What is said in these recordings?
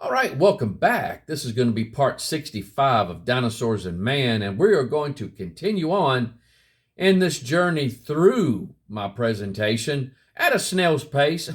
All right, welcome back. This is going to be part 65 of Dinosaurs and Man, and we are going to continue on in this journey through my presentation at a snail's pace.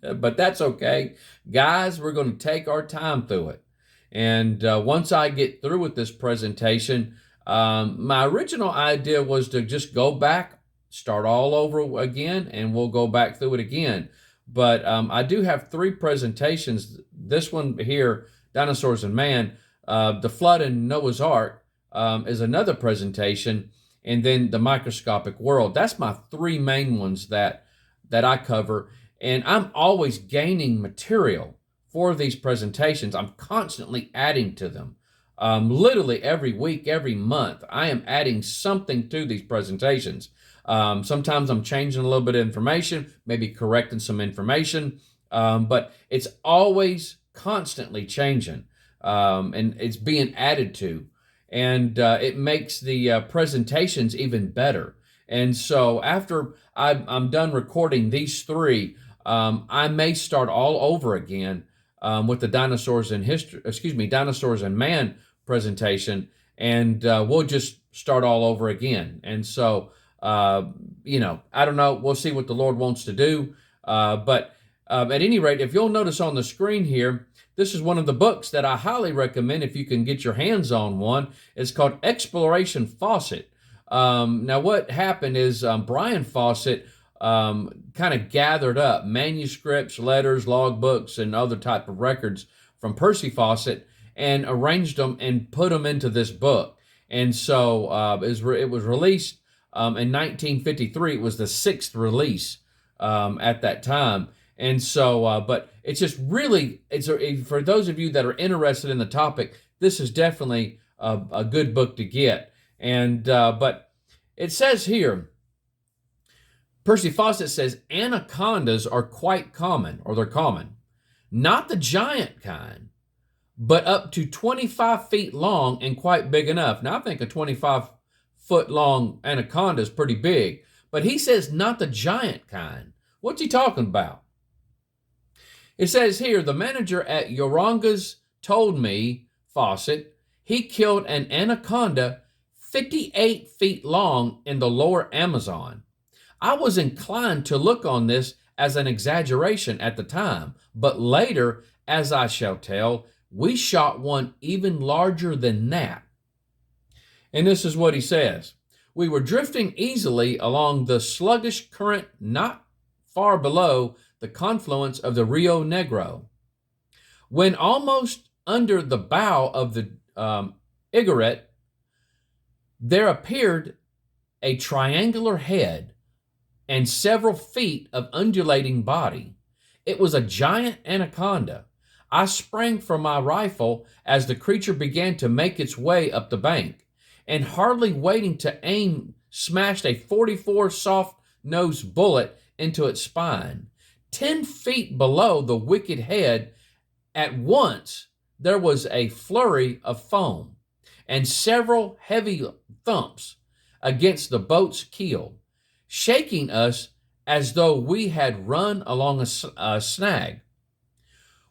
But that's okay. Guys, we're going to take our time through it. And once I get through with this presentation, my original idea was to just go back, start all over again, and we'll go back through it again. But I do have three presentations. This one here, Dinosaurs and Man, the Flood and Noah's Ark, is another presentation, and then the Microscopic World. That's my three main ones that I cover, and I'm always gaining material for these presentations. I'm constantly adding to them. Literally every week, every month, I am adding something to these presentations. Sometimes I'm changing a little bit of information, maybe correcting some information, but it's always constantly changing, and it's being added to, and it makes the presentations even better. And so after I'm done recording these three, I may start all over again with the Dinosaurs and Man presentation, and we'll just start all over again. And so, I don't know. We'll see what the Lord wants to do. But at any rate, if you'll notice on the screen here, this is one of the books that I highly recommend if you can get your hands on one. It's called Exploration Fawcett. Now, what happened is Brian Fawcett kind of gathered up manuscripts, letters, logbooks, and other type of records from Percy Fawcett and arranged them and put them into this book. And so it was released in 1953. It was the sixth release at that time. And so, but it's just really, for those of you that are interested in the topic, this is definitely a good book to get. And but it says here, Percy Fawcett says anacondas are quite common, or they're common. Not the giant kind, but up to 25 feet long and quite big enough. Now, I think a 25-foot long anaconda is pretty big, but he says not the giant kind. What's he talking about? It says here, the manager at Yoronga's told me, Fawcett, he killed an anaconda 58 feet long in the lower Amazon. I was inclined to look on this as an exaggeration at the time, but later, as I shall tell, we shot one even larger than that. And this is what he says. We were drifting easily along the sluggish current not far below the confluence of the Rio Negro. When almost under the bow of the Igoret, there appeared a triangular head and several feet of undulating body. It was a giant anaconda. I sprang for my rifle as the creature began to make its way up the bank, and hardly waiting to aim, smashed a 44 soft-nosed bullet into its spine. 10 feet below the wicked head, at once there was a flurry of foam and several heavy thumps against the boat's keel, shaking us as though we had run along a snag.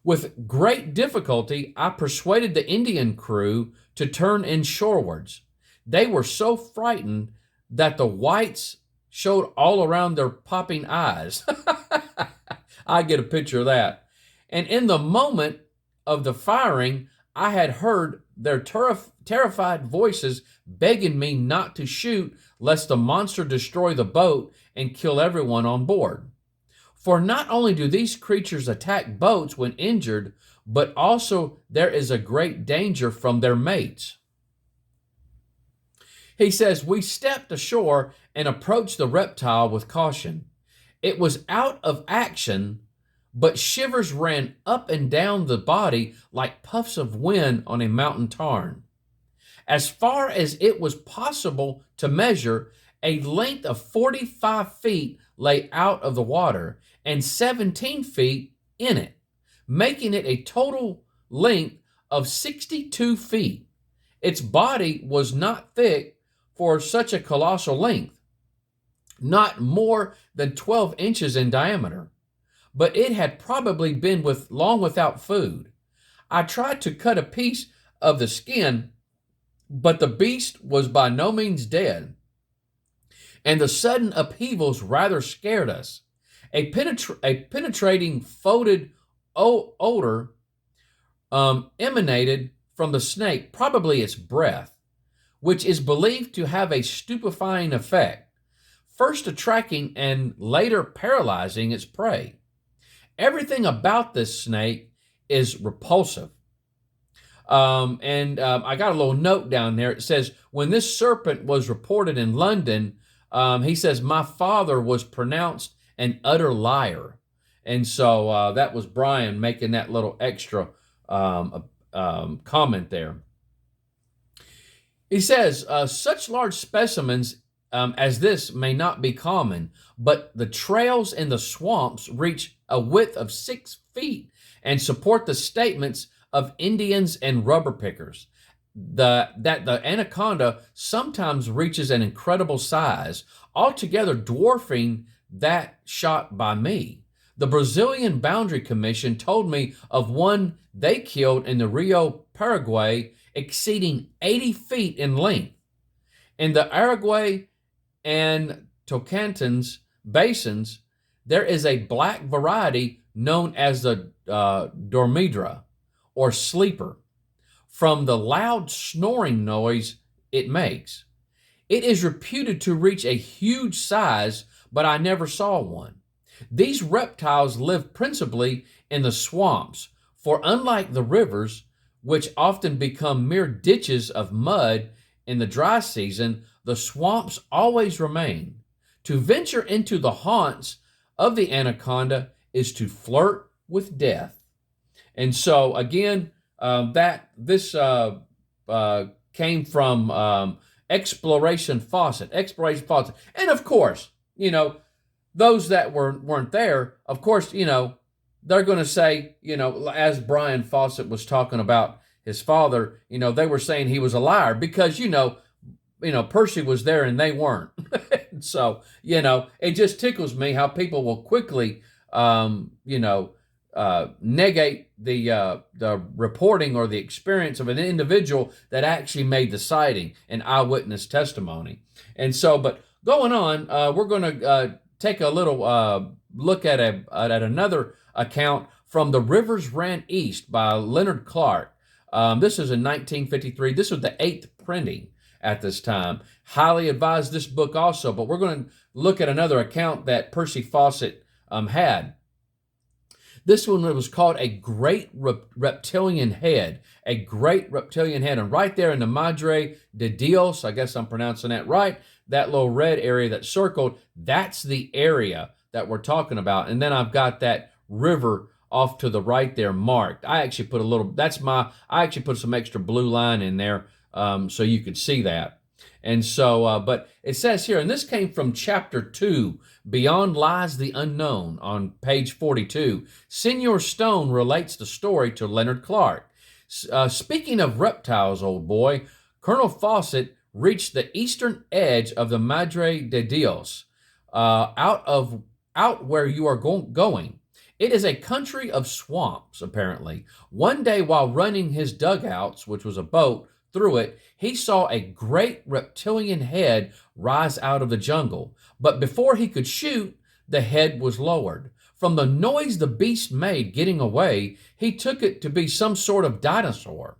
With great difficulty, I persuaded the Indian crew to turn in shorewards. They were so frightened that the whites showed all around their popping eyes. I get a picture of that. And in the moment of the firing, I had heard their terrified voices begging me not to shoot lest the monster destroy the boat and kill everyone on board. For not only do these creatures attack boats when injured, but also there is a great danger from their mates. He says, we stepped ashore and approached the reptile with caution. It was out of action, but shivers ran up and down the body like puffs of wind on a mountain tarn. As far as it was possible to measure, a length of 45 feet lay out of the water and 17 feet in it, making it a total length of 62 feet. Its body was not thick for such a colossal length, not more than 12 inches in diameter, but it had probably been long without food. I tried to cut a piece of the skin, but the beast was by no means dead, and the sudden upheavals rather scared us. A penetrating foetid odor emanated from the snake, probably its breath, which is believed to have a stupefying effect, first attracting and later paralyzing its prey. Everything about this snake is repulsive. I got a little note down there. It says, when this serpent was reported in London, he says, my father was pronounced an utter liar. And so that was Brian making that little extra comment there. He says, such large specimens as this may not be common, but the trails in the swamps reach a width of 6 feet and support the statements of Indians and rubber pickers that the anaconda sometimes reaches an incredible size, altogether dwarfing that shot by me. The Brazilian Boundary Commission told me of one they killed in the Rio Paraguay exceeding 80 feet in length. In the Araguay and Tocantins basins, there is a black variety known as the dormidra, or sleeper, from the loud snoring noise it makes. It is reputed to reach a huge size, but I never saw one. These reptiles live principally in the swamps, for unlike the rivers, which often become mere ditches of mud in the dry season, the swamps always remain. To venture into the haunts of the anaconda is to flirt with death. And so again, this came from Exploration Fawcett. And of course, those that weren't there, of course, they're going to say, as Brian Fawcett was talking about his father, they were saying he was a liar because, Percy was there and they weren't. So, it just tickles me how people will quickly, negate the reporting or the experience of an individual that actually made the sighting and eyewitness testimony. And so, but going on, we're going to take a little look at another account from The Rivers Ran East by Leonard Clark. This is in 1953. This was the 8th printing at this time. Highly advise this book also, but we're going to look at another account that Percy Fawcett had. This one was called A Great Reptilian Head. A Great Reptilian Head. And right there in the Madre de Dios, I guess I'm pronouncing that right, that little red area that's circled, that's the area that we're talking about. And then I've got that river off to the right there marked. I actually put some extra blue line in there so you could see that. And so, but it says here, and this came from chapter 2, Beyond Lies the Unknown, on page 42. Senor Stone relates the story to Leonard Clark. Speaking of reptiles, old boy, Colonel Fawcett reached the eastern edge of the Madre de Dios, out where you are going. It is a country of swamps, apparently. One day while running his dugouts, which was a boat, through it, he saw a great reptilian head rise out of the jungle. But before he could shoot, the head was lowered. From the noise the beast made getting away, he took it to be some sort of dinosaur.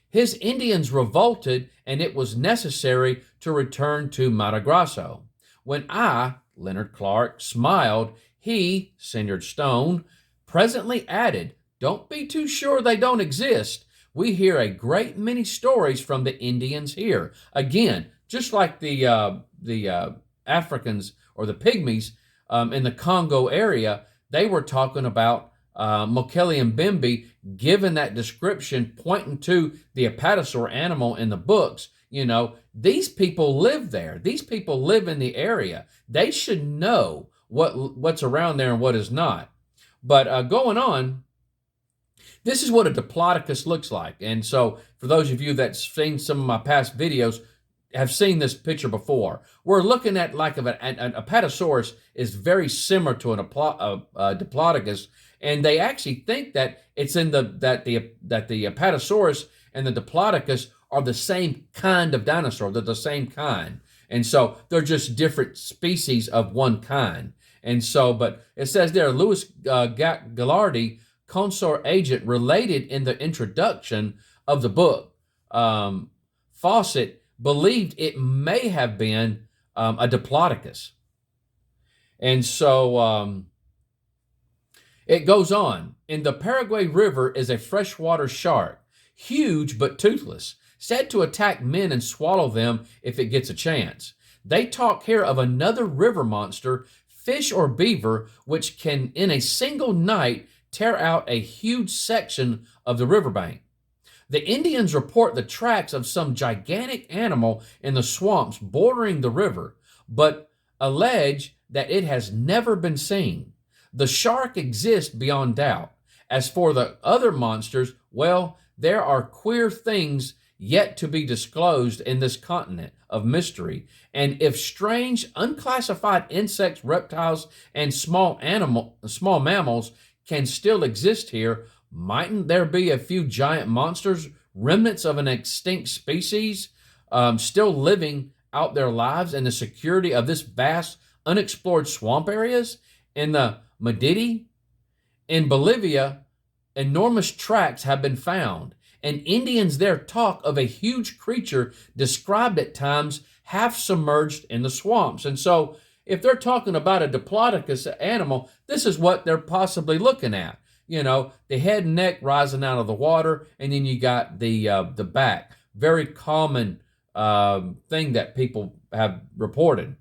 His Indians revolted, and it was necessary to return to Madagascar. When I, Leonard Clark, smiled, he, Senor Stone, presently added, "Don't be too sure they don't exist. We hear a great many stories from the Indians here." Again, just like the Africans or the Pygmies in the Congo area, they were talking about Mokele and Bembe, given that description, pointing to the apatosaur animal in the books. These people live there. These people live in the area. They should know what's around there and what is not. But going on, this is what a diplodocus looks like. And so for those of you that's seen some of my past videos, have seen this picture before. We're looking at like an apatosaurus is very similar to a diplodocus. and they actually think that it's in the Apatosaurus and the Diplodocus are the same kind of dinosaur. They're the same kind, and so they're just different species of one kind. And so, but it says there, Louis Gallardi, consort agent, related in the introduction of the book. Fawcett believed it may have been a Diplodocus. And so it goes on. In the Paraguay River is a freshwater shark, huge but toothless, said to attack men and swallow them if it gets a chance. They talk here of another river monster, fish or beaver, which can in a single night tear out a huge section of the riverbank. The Indians report the tracks of some gigantic animal in the swamps bordering the river, but allege that it has never been seen. The shark exists beyond doubt. As for the other monsters, well, there are queer things yet to be disclosed in this continent of mystery. And if strange, unclassified insects, reptiles, and small mammals can still exist here, mightn't there be a few giant monsters, remnants of an extinct species, still living out their lives in the security of this vast, unexplored swamp areas? In the Madidi, in Bolivia, enormous tracks have been found, and Indians there talk of a huge creature described at times half submerged in the swamps. And so, if they're talking about a Diplodocus animal, this is what they're possibly looking at. You know, the head and neck rising out of the water, and then you got the back. Very common thing that people have reported.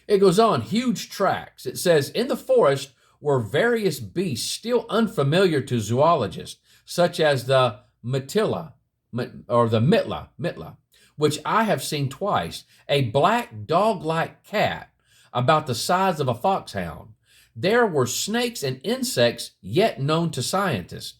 It goes on, huge tracks. It says, in the forest were various beasts still unfamiliar to zoologists, such as the mitla, which I have seen twice, a black dog-like cat about the size of a foxhound. There were snakes and insects yet known to scientists.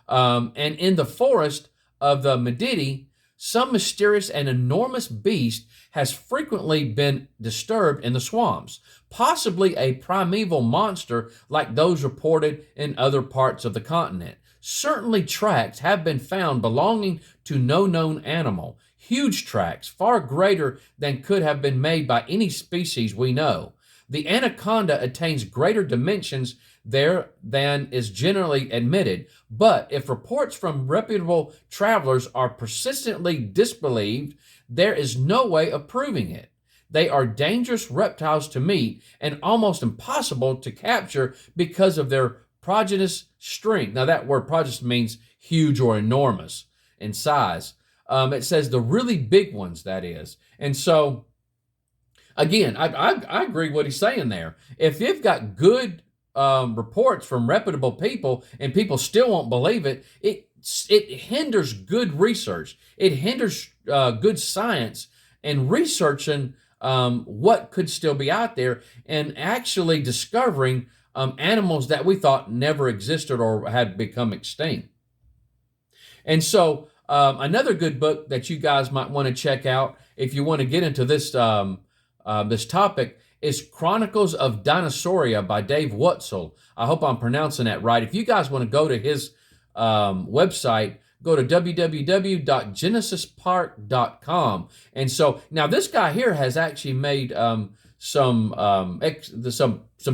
And in the forest of the Madidi, some mysterious and enormous beast has frequently been disturbed in the swamps, possibly a primeval monster like those reported in other parts of the continent. Certainly tracks have been found belonging to no known animal, huge tracks, far greater than could have been made by any species we know. The anaconda attains greater dimensions there than is generally admitted, but if reports from reputable travelers are persistently disbelieved, there is no way of proving it. They are dangerous reptiles to meet and almost impossible to capture because of their prodigious strength. Now that word prodigious means huge or enormous in size. It says the really big ones, that is. And so, again, I agree what he's saying there. If you've got good reports from reputable people and people still won't believe it, it hinders good research. It hinders good science and researching what could still be out there and actually discovering animals that we thought never existed or had become extinct. And so another good book that you guys might want to check out if you want to get into this this topic is Chronicles of Dinosauria by Dave Wetzel. I hope I'm pronouncing that right. If you guys want to go to his website, go to www.genesispark.com. And so now this guy here has actually made some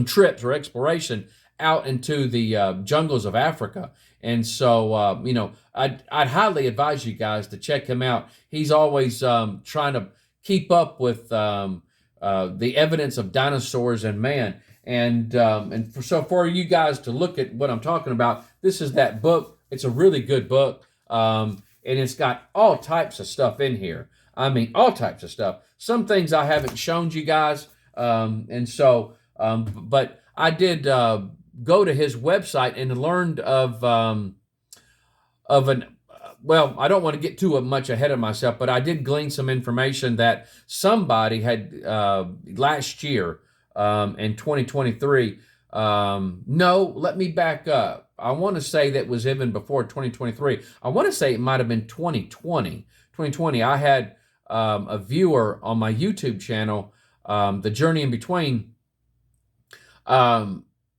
trips or exploration out into the jungles of Africa. And so, you know, I'd highly advise you guys to check him out. He's always trying to keep up with the evidence of dinosaurs and man. And so for you guys to look at what I'm talking about, this is that book. It's a really good book. And it's got all types of stuff in here. I mean, all types of stuff. Some things I haven't shown you guys. But I did go to his website and learned of well, I don't want to get too much ahead of myself, but I did glean some information that somebody had last year in 2023. No, let me back up. I want to say that was even before 2023. I want to say it might have been 2020. 2020, I had a viewer on my YouTube channel, The Journey in Between,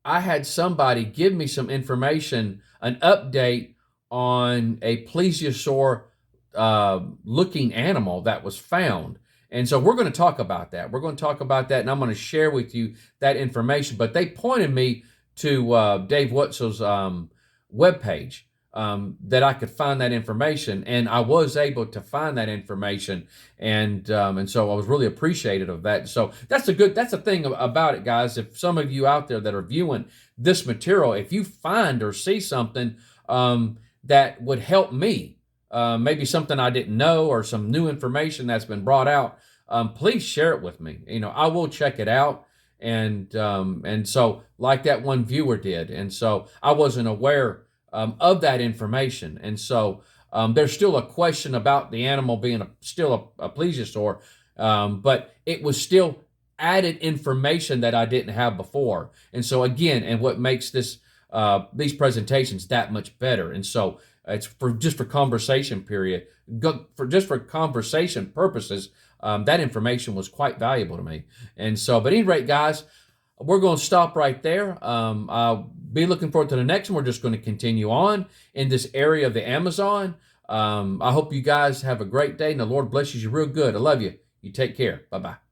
I had somebody give me some information, an update on a plesiosaur looking animal that was found. And so we're going to talk about that. We're going to talk about that, and I'm going to share with you that information. But they pointed me to Dave Wetzel's webpage, that I could find that information, and I was able to find that information, and so I was really appreciative of that. So that's the thing about it, guys. If some of you out there that are viewing this material, if you find or see something that would help me, maybe something I didn't know or some new information that's been brought out, please share it with me. I will check it out. And so like that one viewer did. And so I wasn't aware of that information. And so there's still a question about the animal being still a plesiosaur, but it was still added information that I didn't have before. And so again, and what makes these presentations that much better. And so it's for conversation for conversation purposes. That information was quite valuable to me. And so, but at any rate, guys, we're going to stop right there. I'll be looking forward to the next one. We're just going to continue on in this area of the Amazon. I hope you guys have a great day, and the Lord blesses you real good. I love you. You take care. Bye-bye.